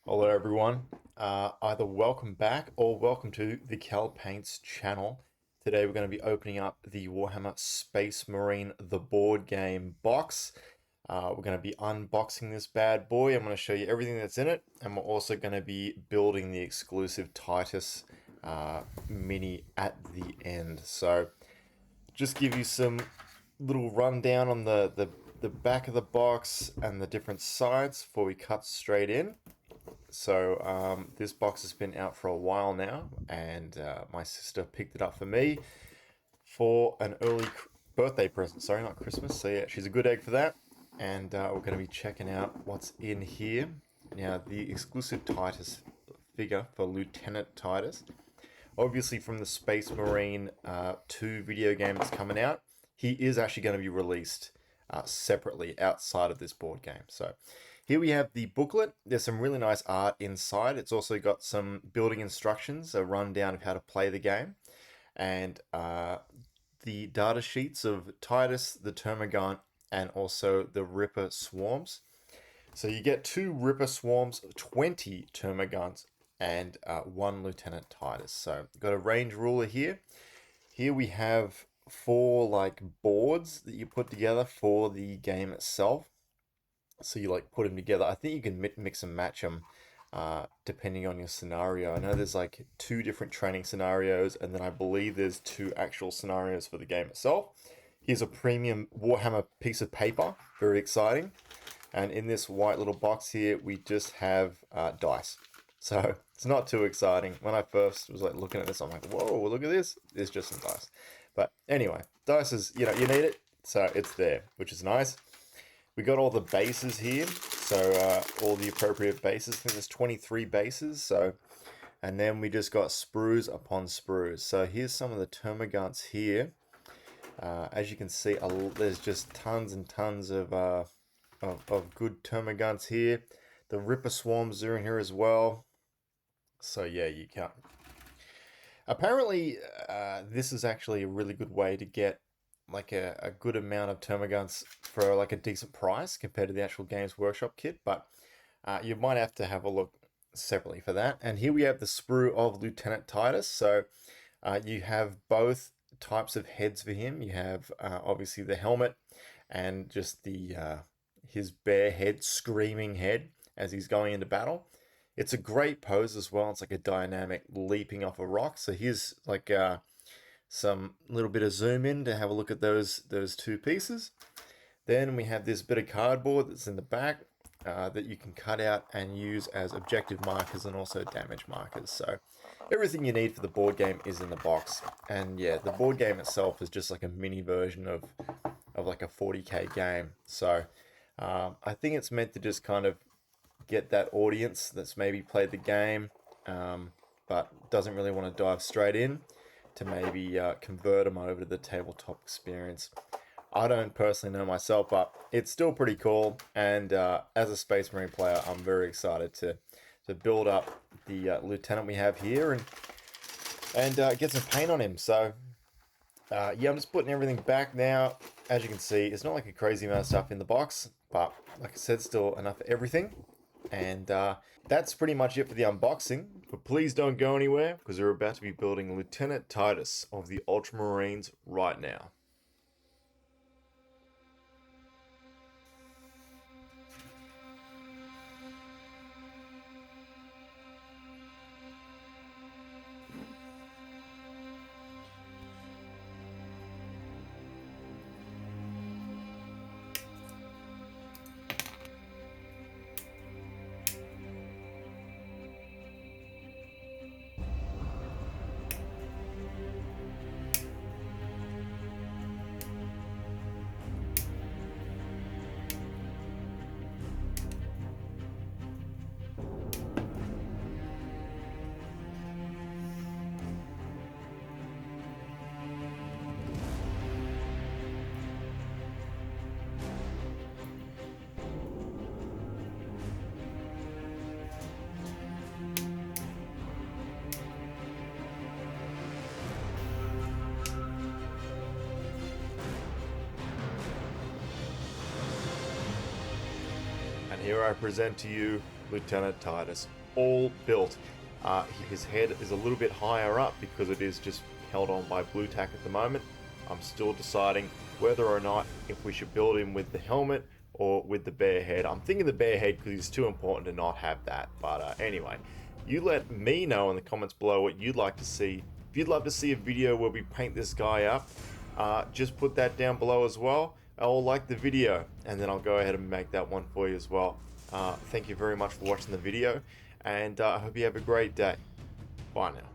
Hello everyone. Either welcome back or welcome to the Cal Paints channel. Today we're going to be opening up the Warhammer Space Marine the board game box. We're going to be unboxing this bad boy. I'm going to show you everything that's in it, and we're also going to be building the exclusive Titus mini at the end. So just give you some little rundown on the back of the box and the different sides before we cut straight in. So this box has been out for a while now, and my sister picked it up for me for an early birthday present. Sorry, not Christmas. So yeah, she's a good egg for that. And we're going to be checking out what's in here. Now, the exclusive Titus figure for Lieutenant Titus, obviously from the Space Marine 2 video game that's coming out, he is actually going to be released separately outside of this board game. So here we have the booklet. There's some really nice art inside. It's also got some building instructions, a rundown of how to play the game, and the data sheets of Titus, the Termagant, and also the Ripper Swarms. So you get 2 Ripper Swarms, 20 Termagants, and 1 Lieutenant Titus. So got a range ruler here. Here we have 4 like boards that you put together for the game itself. So you like put them together. I think you can mix and match them depending on your scenario. I know there's like 2 different training scenarios, and then I believe there's 2 actual scenarios for the game itself. Here's a premium Warhammer piece of paper, very exciting. And in this white little box here, we just have dice. So it's not too exciting. When I first was like looking at this, I'm like, whoa, look at this. There's just some dice. But anyway, dice is, you need it. So it's there, which is nice. We got all the bases here. So all the appropriate bases. I think there's 23 bases. So, and then we just got sprues upon sprues. So here's some of the Termagants here. As you can see, there's just tons and tons of good Termagants here. The Ripper Swarms are in here as well. So yeah, you can't. Apparently, this is actually a really good way to get like a good amount of Termagants for like a decent price compared to the actual Games Workshop kit, but you might have to have a look separately for that. And here we have the sprue of Lieutenant Titus. So you have both types of heads for him. You have obviously the helmet and just the his bare head, screaming head as he's going into battle. It's a great pose as well. It's like a dynamic leaping off a rock. So here's like some little bit of zoom in to have a look at those 2 pieces. Then we have this bit of cardboard that's in the back that you can cut out and use as objective markers and also damage markers. So everything you need for the board game is in the box. And yeah, the board game itself is just like a mini version of like a 40k game. So I think it's meant to just kind of get that audience that's maybe played the game but doesn't really want to dive straight in to maybe convert them over to the tabletop experience. I don't personally know myself, but it's still pretty cool. And as a Space Marine player, I'm very excited to build up the lieutenant we have here and get some paint on him. So yeah, I'm just putting everything back now. As you can see, it's not like a crazy amount of stuff in the box, but like I said, still enough for everything. And that's pretty much it for the unboxing. But please don't go anywhere, because we're about to be building Lieutenant Titus of the Ultramarines right now. And here I present to you Lieutenant Titus, all built. His head is a little bit higher up because it is just held on by blue tack at the moment. I'm still deciding whether or not if we should build him with the helmet or with the bear head. I'm thinking the bear head because he's too important to not have that. But anyway, you let me know in the comments below what you'd like to see. If you'd love to see a video where we paint this guy up, just put that down below as well. I'll like the video and then I'll go ahead and make that one for you as well. Thank you very much for watching the video, and I hope you have a great day. Bye now.